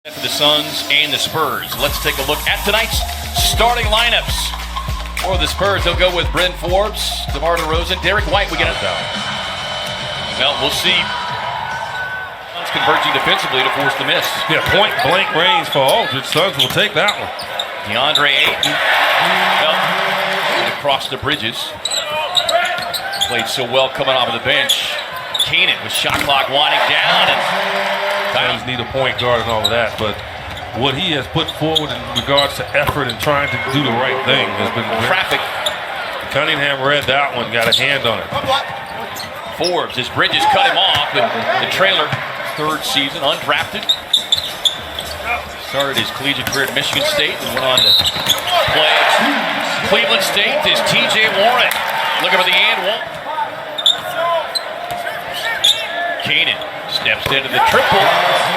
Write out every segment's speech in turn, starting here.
For the Suns and the Spurs. Let's take a look at tonight's starting lineups. For the Spurs, they'll go with Bryn Forbes, DeMar DeRozan, Derek White. We get it. Well, we'll see. Suns converging defensively to force the miss. Yeah, point blank range for Aldridge. Suns will take that one. DeAndre Ayton. Well, across the bridges. Played so well coming off of the bench. Keenan with shot clock winding down. Times need a point guard and all of that, but what he has put forward in regards to effort and trying to do the right thing has been great. Traffic. Cunningham read that one, got a hand on it. Forbes, as Bridges cut him off, and the trailer, third season, undrafted. Started his collegiate career at Michigan State and went on to play at Cleveland State. Is TJ Warren looking for the and one. Keenan steps into the triple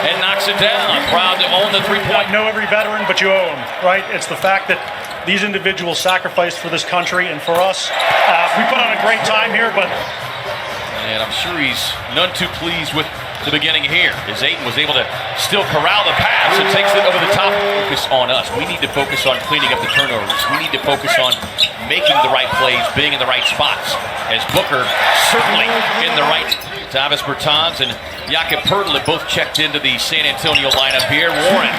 and knocks it down. Proud to own the three-point. Know every veteran, but you owe them, right? It's the fact that these individuals sacrificed for this country and for us. We put on a great time here, but... And I'm sure he's none too pleased with the beginning here, as Ayton was able to still corral the pass and takes it over the top. Focus on us. We need to focus on cleaning up the turnovers. We need to focus on making the right plays, being in the right spots. As Booker certainly in the right. Davis Bertans and Jakob Poeltl have both checked into the San Antonio lineup here. Warren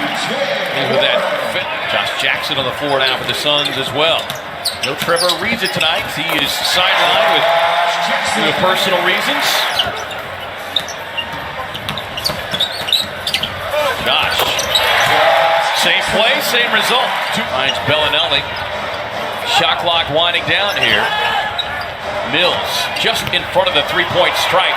with that fit. Josh Jackson on the floor now for the Suns as well. No Trevor Ariza tonight. He is sidelined with personal reasons. Gosh. Same play, same result. Finds Bellinelli. Shot clock winding down here. Mills just in front of the three-point stripe.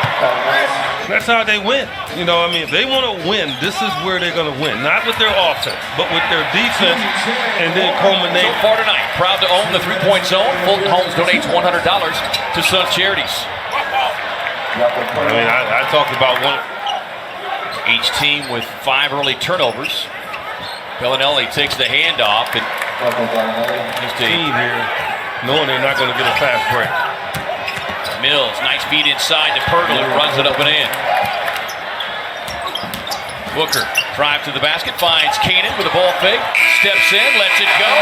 That's how they win. You know, I mean, if they want to win, this is where they're going to win. Not with their offense, but with their defense, and then culminate. So far tonight, proud to own the three-point zone. Fulton Homes donates $100 to Suns charities. I mean, I talked about one. Each team with 5 early turnovers. Bellinelli takes the handoff and just team here, knowing they're not going to get a fast break. Mills, nice feed inside to Poeltl, who runs it up and in. Booker drives to the basket, finds Keenan with a ball fake, steps in, lets it go,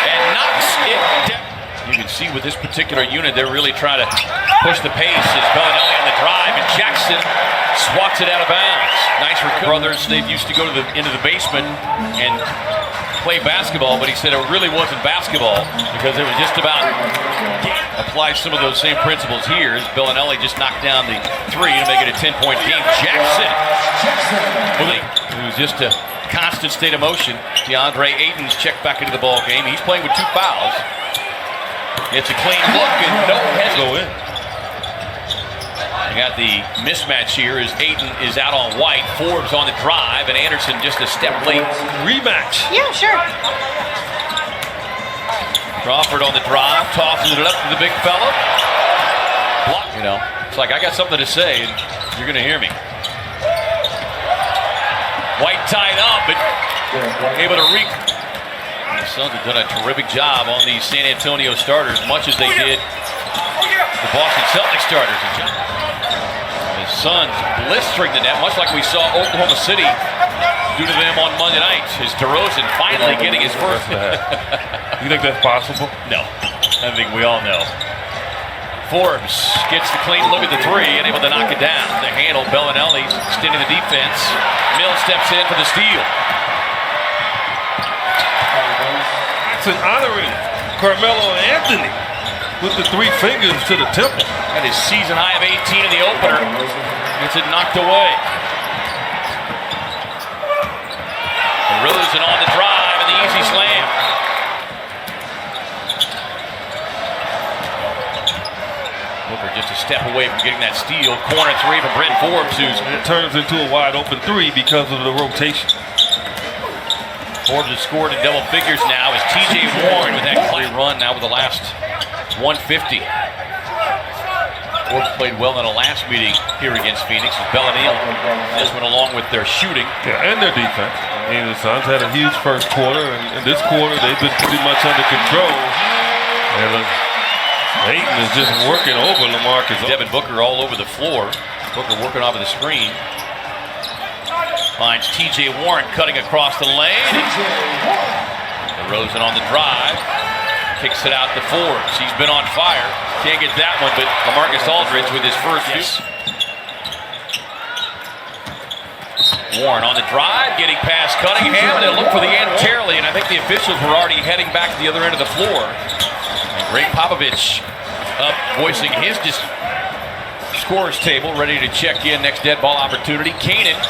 and knocks it down. You can see with this particular unit, they're really trying to push the pace as Bellinelli on the drive, and Jackson swats it out of bounds. Nice for brothers. They used to go to into the basement and play basketball, but he said it really wasn't basketball because it was just about apply some of those same principles here. As Bellinelli just knocked down the three to make it a 10-point game. Jackson, it was just a constant state of motion. DeAndre Ayton's checked back into the ball game. He's playing with 2 fouls. It's a clean look and no hesitation. We got the mismatch here as Ayton is out on White. Forbes on the drive, and Anderson just a step late. Rematch. Yeah, sure. Crawford on the drive, tosses it up to the big fella. Block. You know, it's like I got something to say, and you're going to hear me. White tied up, but able to The Suns have done a terrific job on these San Antonio starters, much as they did the Boston Celtics starters. The Suns blistering the net, much like we saw Oklahoma City do to them on Monday night. Is DeRozan finally getting his first? You think that's possible? No, I think we all know. Forbes gets the clean look at the three and able to knock it down. The handle, Bellinelli extending the defense. Mills steps in for the steal. It's an honoring Carmelo Anthony with the 3 fingers to the temple. At his season high of 18 in the opener. Gets it knocked away. DeRozan on the drive and the easy slam. Booker just a step away from getting that steal. Corner 3 for Bryn Forbes, who's it turns into a wide open 3 because of the rotation. Forbes has scored in double figures now as TJ Warren with that clear run now with the last 150. Forbes played well in the last meeting here against Phoenix. Bellinelli just went along with their shooting. Yeah, and their defense. I mean, the Suns had a huge first quarter, and this quarter they've been pretty much under control. And Ayton is just working over LaMarcus. Devin Booker all over the floor. Booker working off of the screen. Finds TJ Warren cutting across the lane. DeRozan on the drive. Kicks it out to Forbes. He's been on fire. Can't get that one, but LaMarcus Aldridge with his first few. Warren on the drive, getting past Cunningham. They'll look for the end Terley, and I think the officials were already heading back to the other end of the floor. And Greg Popovich up, voicing his scorer's table, ready to check in next dead ball opportunity. Kanan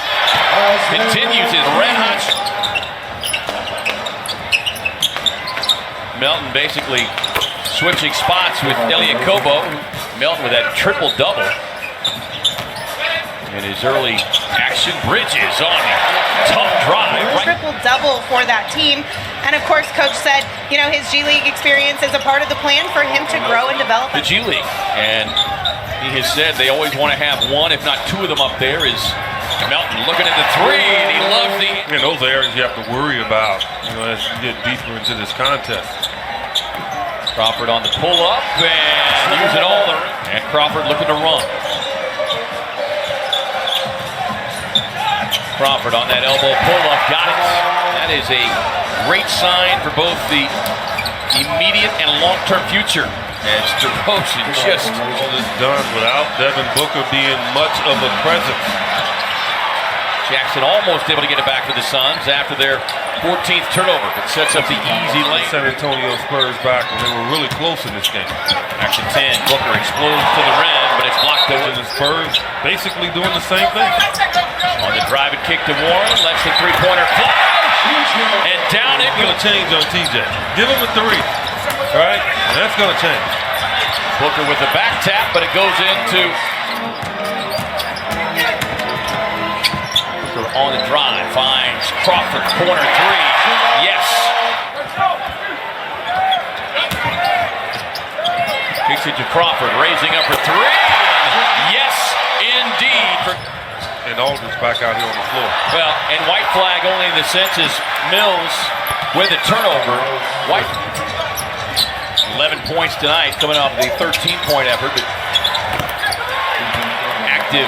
continues his red hot. Melton basically switching spots with Elliot Kobo. Melton with that triple-double. In his early action, Bridges on a tough drive. Triple-double for that team. And of course, Coach said, you know, his G League experience is a part of the plan for him to grow and develop. The G League. And he has said they always want to have one, if not two of them up there. Is Melton looking at the three, and he loves the... And those are areas you have to worry about, you know, as you get deeper into this contest. Crawford on the pull-up, and use it all. And Crawford looking to run. Crawford on that elbow pull-up, got it. That is a great sign for both the immediate and long-term future. As DeRozan just done without Devin Booker being much of a presence. Jackson almost able to get it back to the Suns after their 14th turnover. It sets up the easy lane. San Antonio Spurs back when they were really close in this game. Action 10, Booker explodes to the rim, but it's blocked over. And the Spurs basically doing the same thing. On the drive and kick to Warren, lets the three-pointer fly, and down it Going to change on TJ. Give him a three, all right? And that's going to change. Booker with the back tap, but it goes into Booker on the drive, finds Crawford, corner three, yes. Kicks it to Crawford, raising up for three, yes, indeed. And Aldridge back out here on the floor. Well, and white flag only in the sense is Mills with a turnover. White, 11 points tonight, coming off the 13-point effort, but active.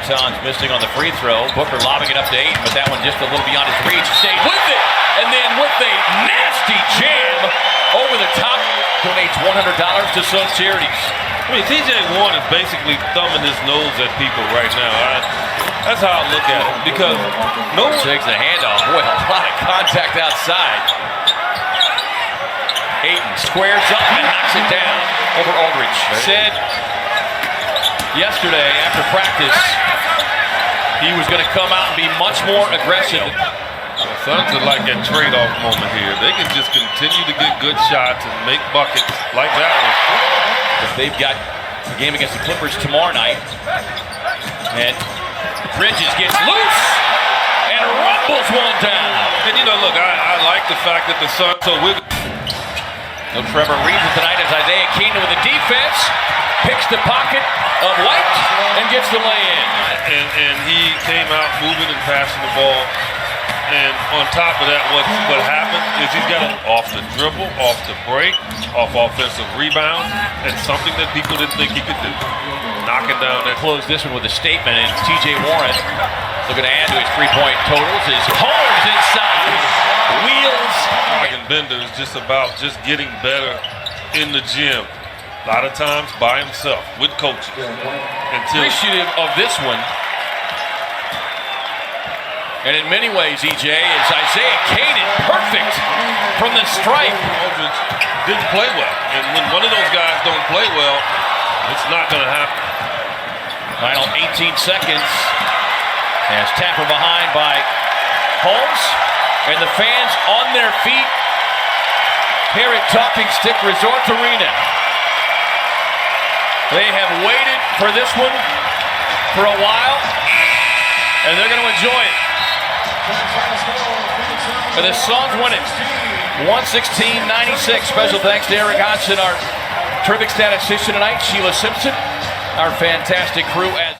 Tons missing on the free throw. Booker lobbing it up to 8, but that one just a little beyond his reach. Stayed with it, and then with a nasty jam over the top, donates $100 to some charities. I mean, TJ Warren is basically thumbing his nose at people right now. That's how I look at it, because no one takes the handoff. Boy, a lot of contact outside. Ayton squares up and knocks it down over Aldridge. Said yesterday after practice he was going to come out and be much more aggressive. The Suns are like that trade-off moment here. They can just continue to get good shots and make buckets like that one. But they've got a game against the Clippers tomorrow night. And Bridges gets loose and rumbles one down. And you know, look, I like the fact that the Suns are with. No Trevor Reeves tonight as Isaiah Keenan with the defense. Picks the pocket of White and gets the lay-in. And he came out moving and passing the ball. And on top of that, what happened is he's got off the dribble, off the break, off offensive rebound, and something that people didn't think he could do. Knocking down that. Close this one with a statement, and TJ Warren looking to add to his three-point totals. His Holmes inside, wheels. And Bender is just about just getting better in the gym. A lot of times by himself with coaches. Appreciative of this one. And in many ways, EJ, is Isaiah Keenan perfect from the stripe. Aldridge didn't play well. And when one of those guys don't play well, it's not going to happen. Final 18 seconds. As Tapper behind by Holmes. And the fans on their feet here at Talking Stick Resort Arena. They have waited for this one for a while, and they're going to enjoy it. And the Suns win it, 116-96. Special thanks to Eric Hodgson, our terrific statistician tonight, Sheila Simpson, our fantastic crew.